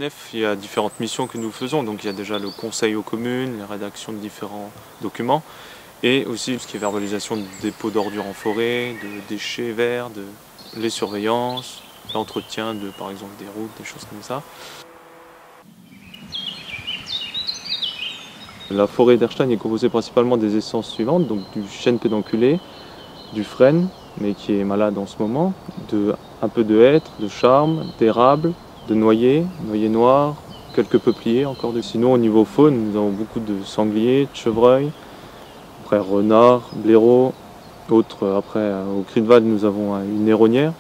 l'ONF, il y a différentes missions que nous faisons. Donc il y a déjà le conseil aux communes, la rédaction de différents documents et aussi ce qui est verbalisation de dépôts d'ordures en forêt, de déchets verts, les surveillances, l'entretien de par exemple des routes, des choses comme ça. La forêt d'Erstein est composée principalement des essences suivantes, donc du chêne pédonculé, du frêne, mais qui est malade en ce moment, un peu de hêtre, de charme, d'érable, de noyer, noyer noir, quelques peupliers encore. Sinon au niveau faune, nous avons beaucoup de sangliers, de chevreuils, après renards, blaireaux, autres. Après au Kriedwald nous avons une héronnière.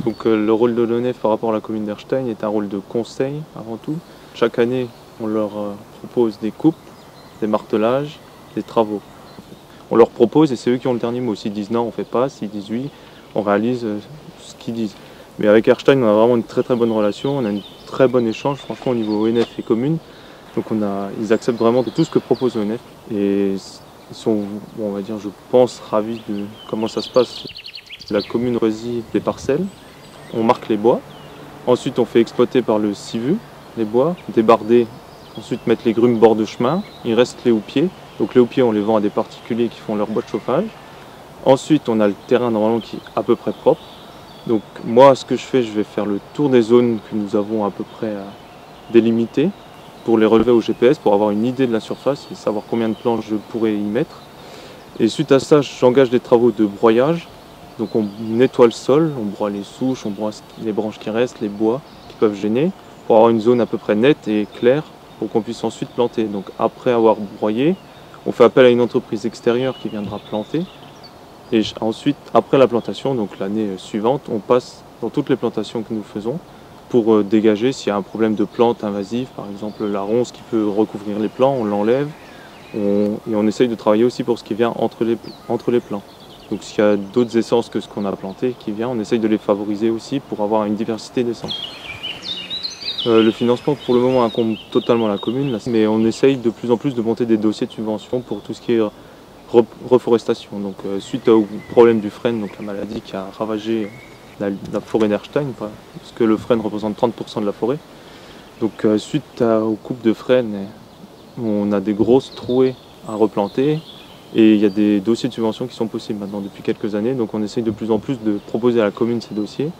Donc le rôle de l'ONF par rapport à la commune d'Erstein est un rôle de conseil avant tout. Chaque année on leur propose des coupes, des martelages, des travaux. On leur propose et c'est eux qui ont le dernier mot. S'ils disent non, on ne fait pas. S'ils disent oui, on réalise ce qu'ils disent. Mais avec Erstein, on a vraiment une très très bonne relation. On a un très bon échange, franchement, au niveau ONF et commune. Donc ils acceptent vraiment tout ce que propose l'ONF. Et ils sont, on va dire, je pense, ravis de comment ça se passe. La commune choisit des parcelles. On marque les bois. Ensuite, on fait exploiter par le CIVU les bois, débarder. Ensuite, mettre les grumes bord de chemin. Il reste les houppiers. Donc les houppiers, on les vend à des particuliers qui font leur bois de chauffage. Ensuite, on a le terrain normalement qui est à peu près propre. Donc moi, ce que je fais, je vais faire le tour des zones que nous avons à peu près délimitées pour les relever au GPS, pour avoir une idée de la surface et savoir combien de planches je pourrais y mettre. Et suite à ça, j'engage des travaux de broyage. Donc on nettoie le sol, on broie les souches, on broie les branches qui restent, les bois qui peuvent gêner, pour avoir une zone à peu près nette et claire pour qu'on puisse ensuite planter. Donc après avoir broyé, on fait appel à une entreprise extérieure qui viendra planter. Et ensuite, après la plantation, donc l'année suivante, on passe dans toutes les plantations que nous faisons pour dégager s'il y a un problème de plantes invasives, par exemple la ronce qui peut recouvrir les plants, on l'enlève. Et on essaye de travailler aussi pour ce qui vient entre les plants. Donc s'il y a d'autres essences que ce qu'on a planté qui vient, on essaye de les favoriser aussi pour avoir une diversité d'essences. Le financement pour le moment incombe totalement à la commune, mais on essaye de plus en plus de monter des dossiers de subvention pour tout ce qui est reforestation. Donc suite au problème du frêne, donc la maladie qui a ravagé la forêt d'Erstein, parce que le frêne représente 30% de la forêt. Donc suite aux coupes de frêne, on a des grosses trouées à replanter et il y a des dossiers de subvention qui sont possibles maintenant depuis quelques années. Donc on essaye de plus en plus de proposer à la commune ces dossiers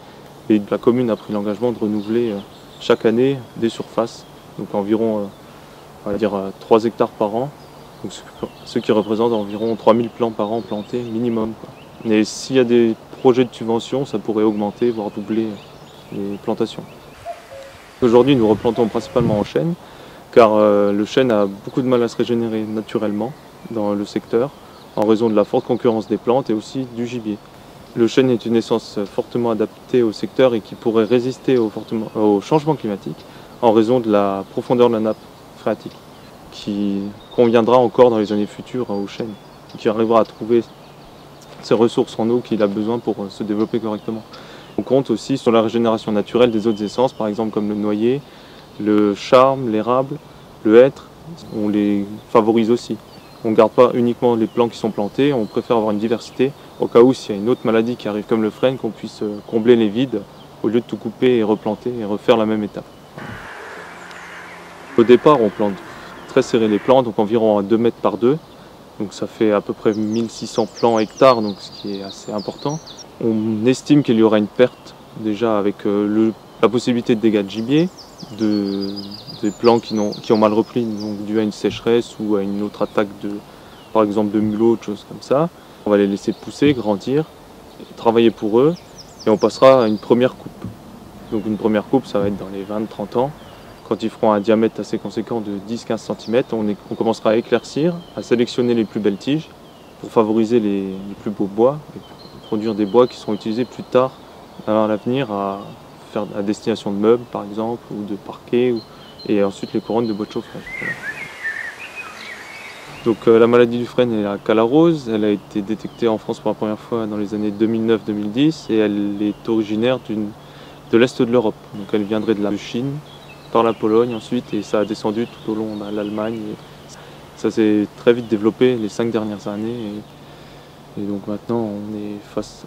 et la commune a pris l'engagement de renouveler chaque année des surfaces, donc environ on va dire 3 hectares par an, donc ce qui représente environ 3000 plants par an plantés minimum. Mais s'il y a des projets de subvention, ça pourrait augmenter, voire doubler les plantations. Aujourd'hui nous replantons principalement en chêne, car le chêne a beaucoup de mal à se régénérer naturellement dans le secteur, en raison de la forte concurrence des plantes et aussi du gibier. Le chêne est une essence fortement adaptée au secteur et qui pourrait résister au changement climatique en raison de la profondeur de la nappe phréatique, qui conviendra encore dans les années futures au chêne, qui arrivera à trouver ces ressources en eau qu'il a besoin pour se développer correctement. On compte aussi sur la régénération naturelle des autres essences, par exemple comme le noyer, le charme, l'érable, le hêtre, on les favorise aussi. On ne garde pas uniquement les plants qui sont plantés, on préfère avoir une diversité au cas où s'il y a une autre maladie qui arrive comme le frêne, qu'on puisse combler les vides au lieu de tout couper et replanter et refaire la même étape. Au départ, on plante très serré les plants, donc environ à 2 mètres par 2. Donc ça fait à peu près 1600 plants hectares, donc ce qui est assez important. On estime qu'il y aura une perte déjà avec la possibilité de dégâts de gibier, des plants qui ont mal repris, donc dû à une sécheresse ou à une autre attaque par exemple de mulots, de choses comme ça. On va les laisser pousser, grandir, travailler pour eux et on passera à une première coupe. Donc une première coupe, ça va être dans les 20-30 ans. Quand ils feront un diamètre assez conséquent de 10-15 cm, on commencera à éclaircir, à sélectionner les plus belles tiges pour favoriser les plus beaux bois et produire des bois qui seront utilisés plus tard à l'avenir à destination de meubles par exemple ou de parquets et ensuite les couronnes de bois de chauffage. Voilà. Donc la maladie du frêne est la calarose, elle a été détectée en France pour la première fois dans les années 2009-2010 et elle est originaire de l'Est de l'Europe. Donc elle viendrait de la Chine, par la Pologne ensuite et ça a descendu tout au long de l'Allemagne. Ça s'est très vite développé les 5 dernières années Et donc maintenant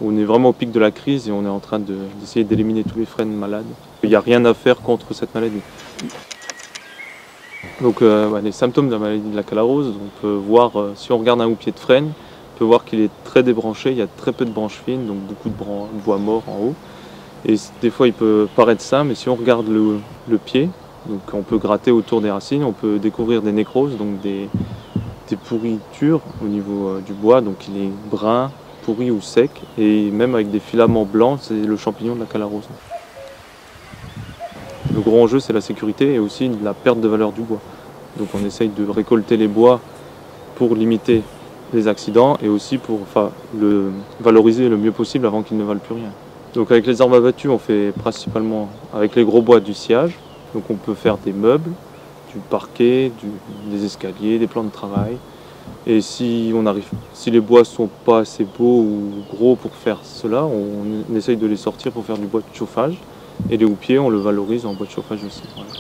on est vraiment au pic de la crise et on est en train d'essayer d'éliminer tous les frênes malades. Il n'y a rien à faire contre cette maladie. Donc les symptômes de la maladie de la calarose, on peut voir, si on regarde un houppier de frêne, on peut voir qu'il est très débranché, il y a très peu de branches fines, donc beaucoup de bois morts en haut. Et des fois il peut paraître sain, mais si on regarde le pied, donc on peut gratter autour des racines, on peut découvrir des nécroses, donc des pourritures au niveau du bois, donc il est brun, pourri ou sec, et même avec des filaments blancs, c'est le champignon de la calarose. Le gros enjeu, c'est la sécurité et aussi la perte de valeur du bois. Donc on essaye de récolter les bois pour limiter les accidents et aussi pour le valoriser le mieux possible avant qu'ils ne valent plus rien. Donc avec les arbres abattus, on fait principalement avec les gros bois du sciage. Donc on peut faire des meubles, du parquet, des escaliers, des plans de travail. Et si les bois ne sont pas assez beaux ou gros pour faire cela, on essaye de les sortir pour faire du bois de chauffage. Et les houppiers, on le valorise en bois de chauffage aussi. Voilà.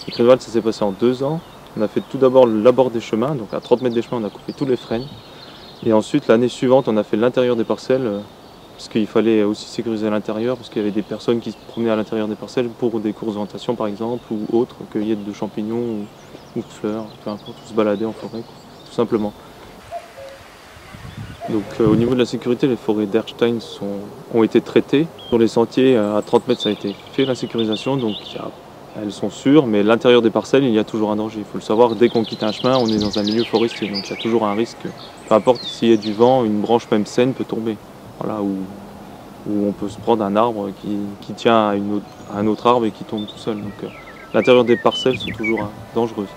Le Créneval, ça s'est passé en 2 ans. On a fait tout d'abord l'abord des chemins, donc à 30 mètres des chemins, on a coupé tous les frênes. Et ensuite, l'année suivante, on a fait l'intérieur des parcelles, parce qu'il fallait aussi sécuriser l'intérieur, parce qu'il y avait des personnes qui se promenaient à l'intérieur des parcelles pour des courses d'orientation par exemple, ou autres, cueillettes de champignons ou de fleurs, peu importe, ou se balader en forêt, quoi, tout simplement. Donc au niveau de la sécurité, les forêts d'Erstein ont été traitées. Sur les sentiers, à 30 mètres, ça a été fait la sécurisation, donc elles sont sûres, mais l'intérieur des parcelles, il y a toujours un danger. Il faut le savoir, dès qu'on quitte un chemin, on est dans un milieu forestier, donc il y a toujours un risque. Peu importe s'il y a du vent, une branche même saine peut tomber. Voilà, ou on peut se prendre un arbre qui tient à un autre arbre et qui tombe tout seul. Donc l'intérieur des parcelles sont toujours dangereuses.